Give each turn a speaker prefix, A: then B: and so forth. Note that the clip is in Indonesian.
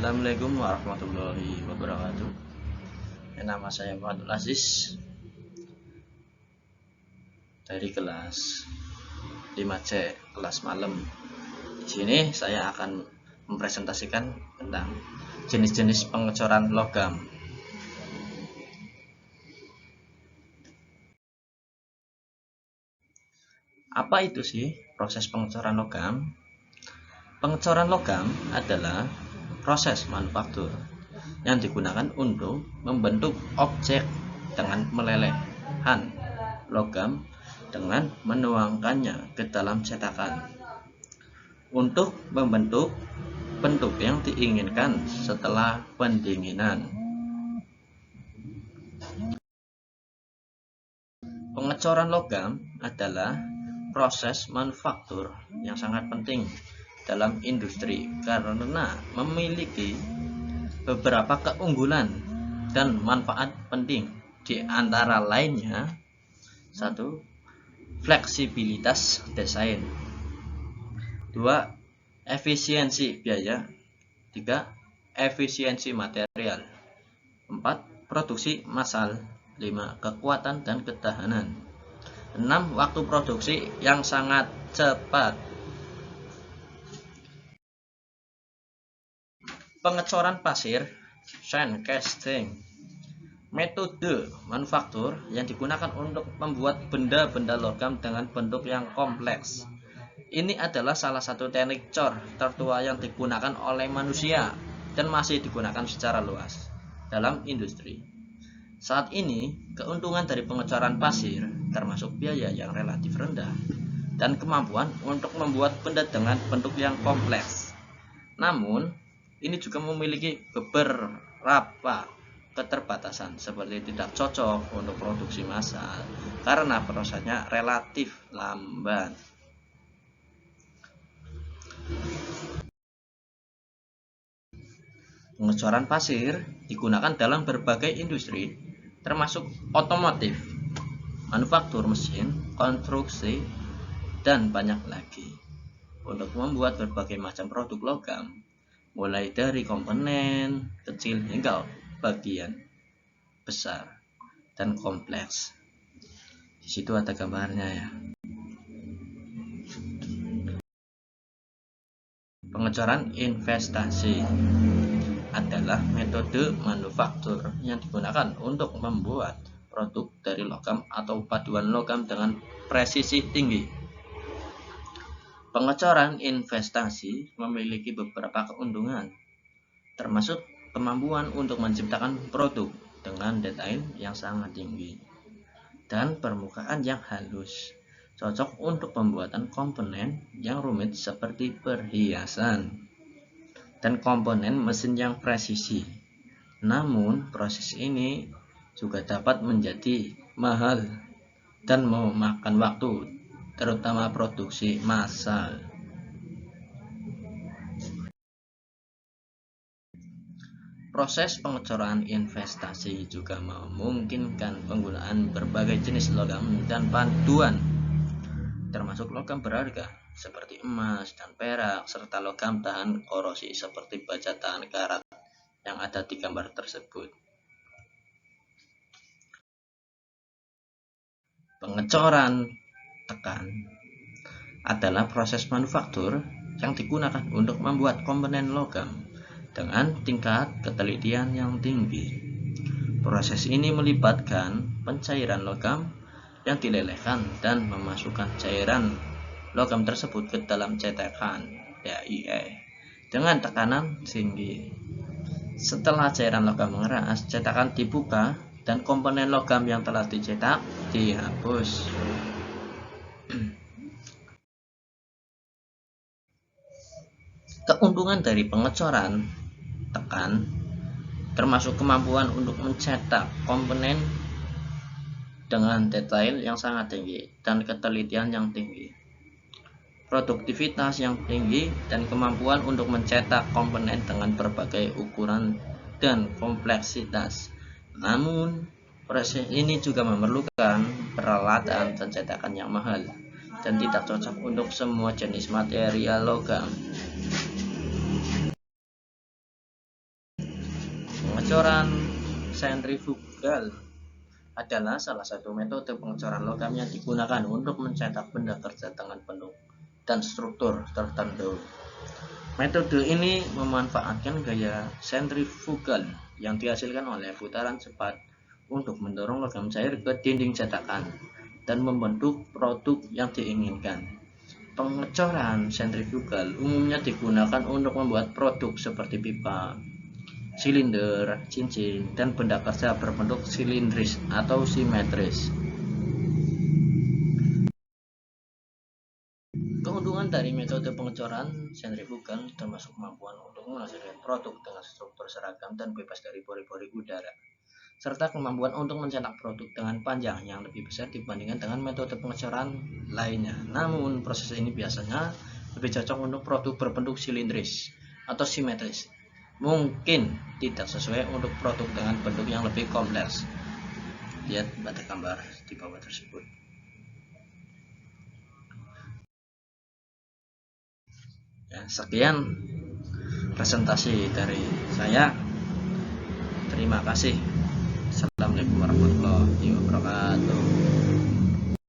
A: Assalamualaikum warahmatullahi wabarakatuh. Nama saya Muhammad Aziz dari kelas 5C, kelas malam. Di sini saya akan mempresentasikan tentang jenis-jenis pengecoran logam. Apa itu sih proses pengecoran logam? Pengecoran logam adalah proses manufaktur yang digunakan untuk membentuk objek dengan melelehkan logam dengan menuangkannya ke dalam cetakan untuk membentuk bentuk yang diinginkan setelah pendinginan. Pengecoran logam adalah proses manufaktur yang sangat penting dalam industri karena memiliki beberapa keunggulan dan manfaat penting, di antara lainnya: 1. Fleksibilitas desain. 2. Efisiensi biaya. 3. Efisiensi material. 4. Produksi massal. 5. Kekuatan dan ketahanan. 6. Waktu produksi yang sangat cepat. Pengecoran pasir, sand casting, metode manufaktur yang digunakan untuk membuat benda-benda logam dengan bentuk yang kompleks. Ini adalah salah satu teknik cor tertua yang digunakan oleh manusia dan masih digunakan secara luas dalam industri. Saat ini, keuntungan dari pengecoran pasir termasuk biaya yang relatif rendah dan kemampuan untuk membuat benda dengan bentuk yang kompleks. Namun, ini juga memiliki beberapa keterbatasan, seperti tidak cocok untuk produksi massal karena prosesnya relatif lambat. Pengecoran pasir digunakan dalam berbagai industri, termasuk otomotif, manufaktur mesin, konstruksi, dan banyak lagi, untuk membuat berbagai macam produk logam, mulai dari komponen kecil hingga bagian besar dan kompleks. Di situ ada gambarnya ya. Pengecoran investasi adalah metode manufaktur yang digunakan untuk membuat produk dari logam atau paduan logam dengan presisi tinggi. Pengecoran investasi memiliki beberapa keuntungan, termasuk kemampuan untuk menciptakan produk dengan detail yang sangat tinggi dan permukaan yang halus, cocok untuk pembuatan komponen yang rumit seperti perhiasan dan komponen mesin yang presisi. Namun, proses ini juga dapat menjadi mahal dan memakan waktu, terutama produksi massal. Proses pengecoran investasi juga memungkinkan penggunaan berbagai jenis logam dan paduan, termasuk logam berharga seperti emas dan perak, serta logam tahan korosi seperti baja tahan karat yang ada di gambar tersebut. Pengecoran tekan adalah proses manufaktur yang digunakan untuk membuat komponen logam dengan tingkat ketelitian yang tinggi. Proses ini melibatkan pencairan logam yang dilelehkan dan memasukkan cairan logam tersebut ke dalam cetakan DIE dengan tekanan tinggi. Setelah cairan logam mengeras, cetakan dibuka dan komponen logam yang telah dicetak dihapus. Keuntungan dari pengecoran tekan termasuk kemampuan untuk mencetak komponen dengan detail yang sangat tinggi dan ketelitian yang tinggi, produktivitas yang tinggi, dan kemampuan untuk mencetak komponen dengan berbagai ukuran dan kompleksitas. Namun, proses ini juga memerlukan peralatan pencetakan yang mahal dan tidak cocok untuk semua jenis material logam. Pengecoran sentrifugal adalah salah satu metode pengecoran logam yang digunakan untuk mencetak benda kerja dengan bentuk dan struktur tertentu. Metode ini memanfaatkan gaya sentrifugal yang dihasilkan oleh putaran cepat untuk mendorong logam cair ke dinding cetakan dan membentuk produk yang diinginkan. Pengecoran sentrifugal umumnya digunakan untuk membuat produk seperti pipa, silinder, cincin, dan benda kerja berbentuk silindris atau simetris. Keuntungan dari metode pengecoran sentrifugal termasuk kemampuan untuk menghasilkan produk dengan struktur seragam dan bebas dari pori-pori udara, serta kemampuan untuk mencetak produk dengan panjang yang lebih besar dibandingkan dengan metode pengecoran lainnya. Namun, proses ini biasanya lebih cocok untuk produk berbentuk silindris atau simetris. Mungkin tidak sesuai untuk produk dengan bentuk yang lebih kompleks. Lihat pada gambar di bawah tersebut. Ya, sekian presentasi dari saya. Terima kasih. Assalamualaikum warahmatullahi wabarakatuh.